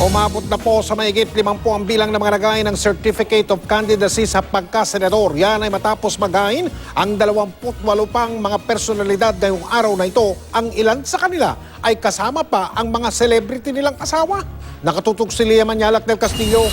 Umabot na po sa mahigit 50 ang bilang ng mga naghain ng Certificate of Candidacy sa pagkasenador. Yan ay matapos maghain ang 28 pang mga personalidad ngayong araw na ito. Ang ilan sa kanila ay kasama pa ang mga celebrity nilang asawa. Nakatutok si Lia Manyalak del Castillo.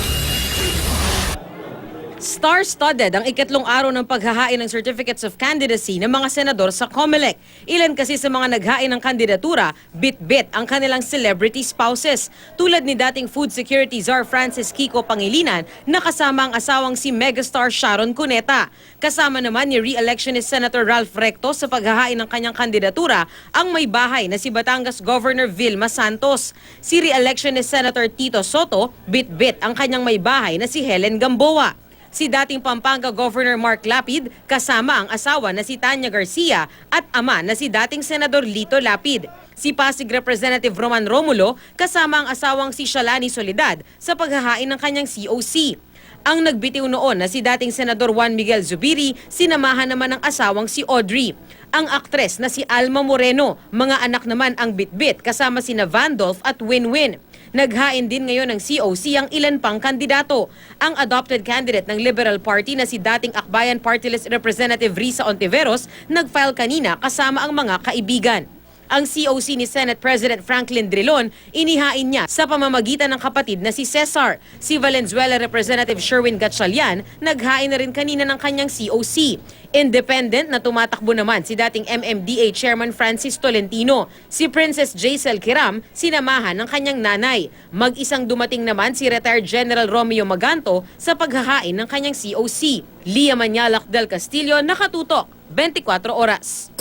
Star-studded ang ikatlong araw ng paghahain ng Certificates of Candidacy ng mga senador sa COMELEC. Ilan kasi sa mga naghain ng kandidatura, bit-bit ang kanilang celebrity spouses. Tulad ni dating Food Security Czar Francis Kiko Pangilinan na kasama ang asawang si megastar Sharon Cuneta. Kasama naman ni re-electionist Senator Ralph Recto sa paghahain ng kanyang kandidatura ang may bahay na si Batangas Governor Vilma Santos. Si re-electionist Senator Tito Soto, bit-bit ang kanyang may bahay na si Helen Gamboa. Si dating Pampanga Governor Mark Lapid kasama ang asawa na si Tanya Garcia at ama na si dating Senador Lito Lapid. Si Pasig Representative Roman Romulo kasama ang asawang si Shalani Soledad sa paghahain ng kanyang COC. Ang nagbitiw noon na si dating Senador Juan Miguel Zubiri, sinamahan naman ng asawang si Audrey. Ang aktres na si Alma Moreno, mga anak naman ang bitbit kasama sina Vandolph at Winwin. Naghain din ngayon ng COC ang ilan pang kandidato. Ang adopted candidate ng Liberal Party na si dating Akbayan Party List Representative Risa Ontiveros nag-file kanina kasama ang mga kaibigan. Ang COC ni Senate President Franklin Drilon, inihain niya sa pamamagitan ng kapatid na si Cesar. Si Valenzuela Representative Sherwin Gatchalian, naghain na rin kanina ng kanyang COC. Independent na tumatakbo naman si dating MMDA Chairman Francis Tolentino. Si Princess Jaisel Kiram, sinamahan ng kanyang nanay. Mag-isang dumating naman si retired General Romeo Maganto sa paghahain ng kanyang COC. Lia Manyalak del Castillo, nakatutok, 24 oras.